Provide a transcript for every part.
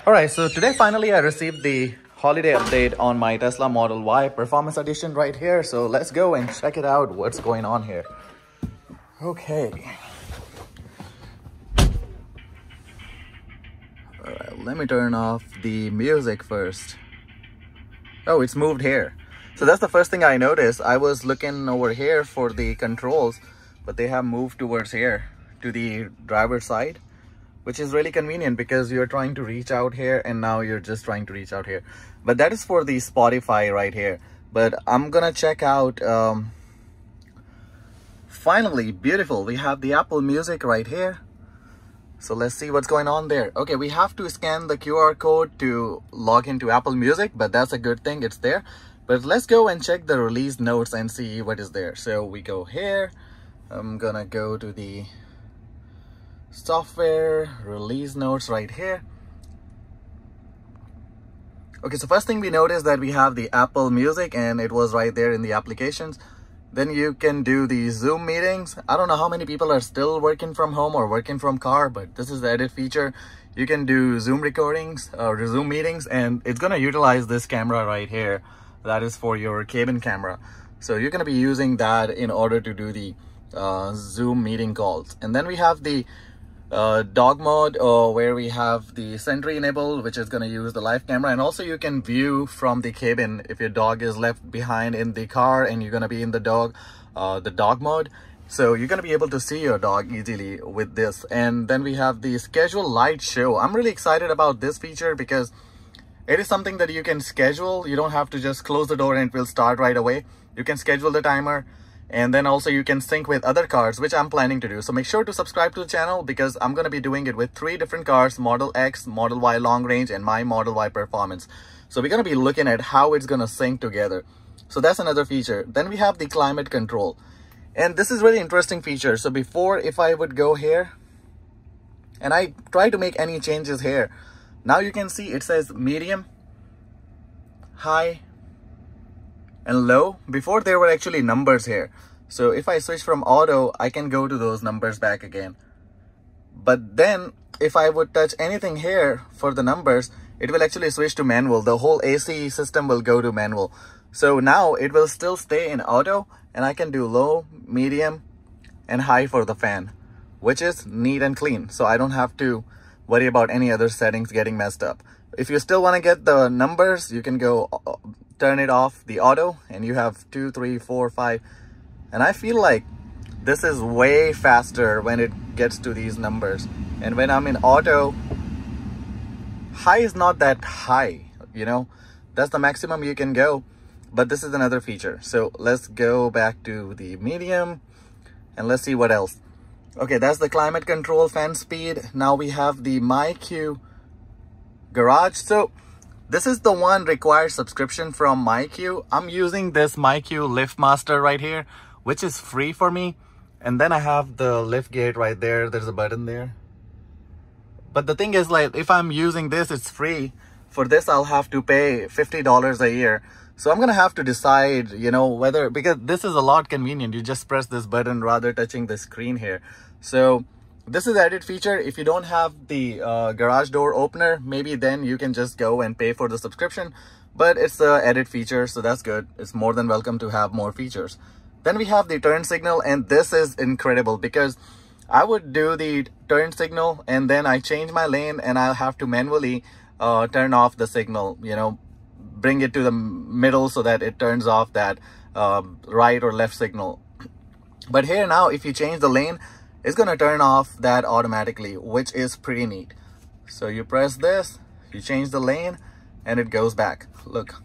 Alright, so today finally I received the holiday update on my Tesla Model Y Performance Edition right here. So let's go and check it out, what's going on here. Okay. Alright, let me turn off the music first. Oh, it's moved here. So that's the first thing I noticed. I was looking over here for the controls, but they have moved towards here to the driver's side, which is really convenient because you're trying to reach out here and now you're just trying to reach out here. But that is for the Spotify right here. But I'm gonna check out, finally, beautiful. We have the Apple Music right here. So let's see what's going on there. Okay, we have to scan the QR code to log into Apple Music, but that's a good thing, it's there. But let's go and check the release notes and see what is there. So we go here. I'm gonna go to the software release notes right here. Okay, so first thing we notice that we have the Apple Music and it was right there in the applications. Then you can do the Zoom meetings. I don't know how many people are still working from home or working from car, but this is the edit feature. You can do Zoom recordings or Zoom meetings, and it's gonna utilize this camera right here. That is for your cabin camera. So you're gonna be using that in order to do the Zoom meeting calls. And then we have the dog mode, where we have the Sentry enabled, which is going to use the live camera. And also you can view from the cabin if your dog is left behind in the car and you're going to be in the dog mode. So you're going to be able to see your dog easily with this. And then we have the schedule light show. I'm really excited about this feature because it is something that you can schedule. You don't have to just close the door and it will start right away. You can schedule the timer. And then also you can sync with other cars, which I'm planning to do. So make sure to subscribe to the channel because I'm going to be doing it with 3 different cars: Model X, Model Y Long Range, and my Model Y Performance. So we're going to be looking at how it's going to sync together. So that's another feature. Then we have the climate control. And this is really interesting feature. So before, if I would go here and I try to make any changes here, now you can see it says medium, high, and low. Before there were actually numbers here. So if I switch from auto, I can go to those numbers back again. But then if I would touch anything here for the numbers, it will actually switch to manual. The whole AC system will go to manual. So now it will still stay in auto and I can do low, medium, and high for the fan, which is neat and clean. So I don't have to worry about any other settings getting messed up. If you still want to get the numbers, you can go turn it off, the auto, and you have 2, 3, 4, 5. And I feel like this is way faster when it gets to these numbers. And when I'm in auto, high is not that high, you know, that's the maximum you can go. But this is another feature. So let's go back to the medium and let's see what else. Okay, that's the climate control, fan speed. Now we have the MyQ garage. So this is the one required subscription from MyQ. I'm using this MyQ Lift Master right here, which is free for me. And then I have the lift gate right there. There's a button there. But the thing is, like, if I'm using this, it's free. For this, I'll have to pay $50 a year. So I'm going to have to decide, you know, whether, because this is a lot convenient. You just press this button rather touching the screen here. So this is the edit feature. If you don't have the garage door opener, maybe then you can just go and pay for the subscription. But it's the edit feature, so that's good. It's more than welcome to have more features. Then we have the turn signal, and this is incredible because I would do the turn signal and then I change my lane and I'll have to manually turn off the signal, you know, bring it to the middle so that it turns off that right or left signal. But here now, if you change the lane, it's going to turn off that automatically, which is pretty neat. So you press this, you change the lane, and it goes back. Look.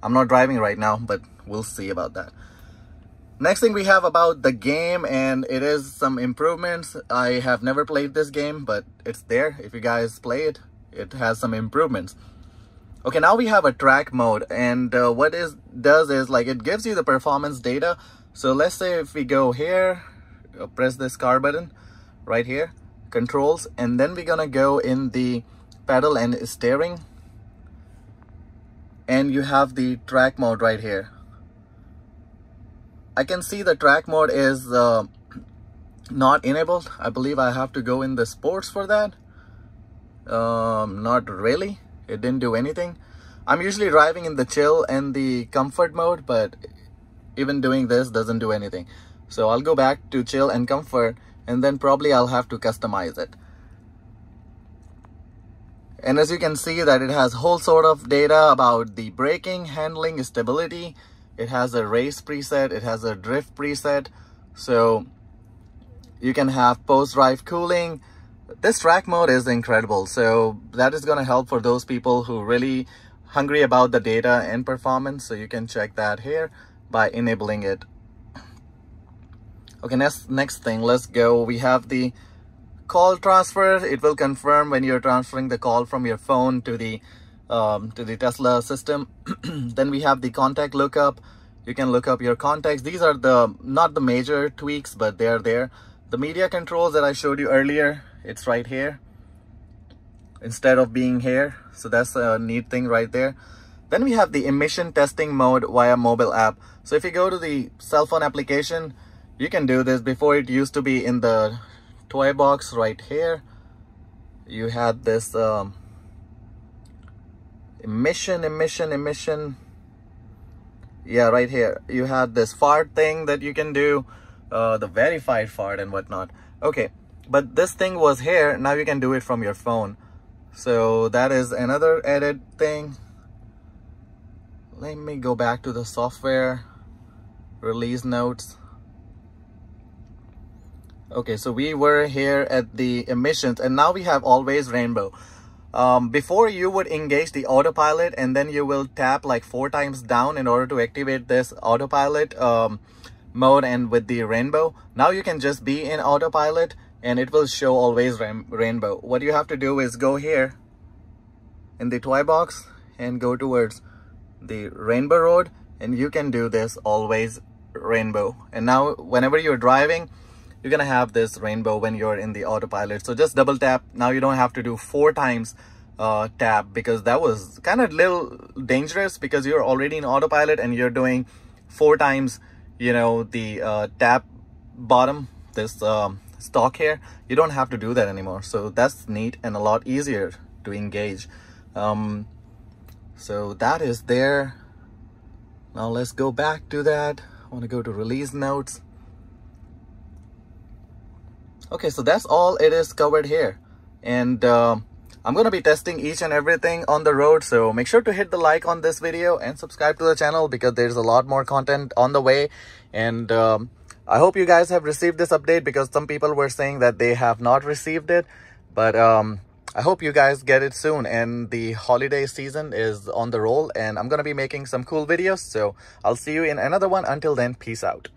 I'm not driving right now, but we'll see about that. Next thing we have about the game, and it is some improvements. I have never played this game, but it's there. If you guys play it, it has some improvements. Okay, now we have a track mode, and what it does is, like, it gives you the performance data. So let's say if we go here, press this car button right here, controls, and then we're gonna go in the pedal and steering, and you have the track mode right here. I can see the track mode is not enabled. I believe I have to go in the sports for that. Not really. It didn't do anything. I'm usually driving in the chill and the comfort mode, but even doing this doesn't do anything. So I'll go back to chill and comfort, and then probably I'll have to customize it. And as you can see that it has whole sort of data about the braking, handling, stability. It has a race preset, it has a drift preset. So you can have post-drive cooling. This track mode is incredible. So that is going to help for those people who really hungry about the data and performance. So you can check that here by enabling it. Okay, next thing, let's go. We have the call transfer. It will confirm when you're transferring the call from your phone to the Tesla system. Then we have the contact lookup. You can look up your contacts. These are not the major tweaks, but they're there. The media controls that I showed you earlier, it's right here instead of being here. So that's a neat thing right there. Then we have the emission testing mode via mobile app. So if you go to the cell phone application, you can do this. Before, it used to be in the toy box right here. You had this emission. Yeah, right here. You had this fart thing that you can do, the verified fart and whatnot. Okay, but this thing was here. Now you can do it from your phone. So that is another added thing. Let me go back to the software release notes. Okay, so we were here at the emissions, and now we have always rainbow. Before, you would engage the autopilot, and then you will tap like 4 times down in order to activate this autopilot mode and with the rainbow. Now you can just be in autopilot and it will show always rainbow. What you have to do is go here in the toy box and go towards the rainbow road, and you can do this always rainbow. And now whenever you're driving, you're gonna have this rainbow when you're in the autopilot. So just double tap. Now you don't have to do 4 times tap, because that was kind of little dangerous, because you're already in autopilot and you're doing 4 times, you know, the tap bottom, this stalk here. You don't have to do that anymore. So that's neat and a lot easier to engage. So that is there. Now let's go back to that. I want to go to release notes. Okay, so that's all it is covered here. And I'm going to be testing each and everything on the road. So make sure to hit the like on this video and subscribe to the channel, because there's a lot more content on the way. And I hope you guys have received this update, because some people were saying that they have not received it. But I hope you guys get it soon. And the holiday season is on the roll, and I'm going to be making some cool videos. So I'll see you in another one. Until then, peace out.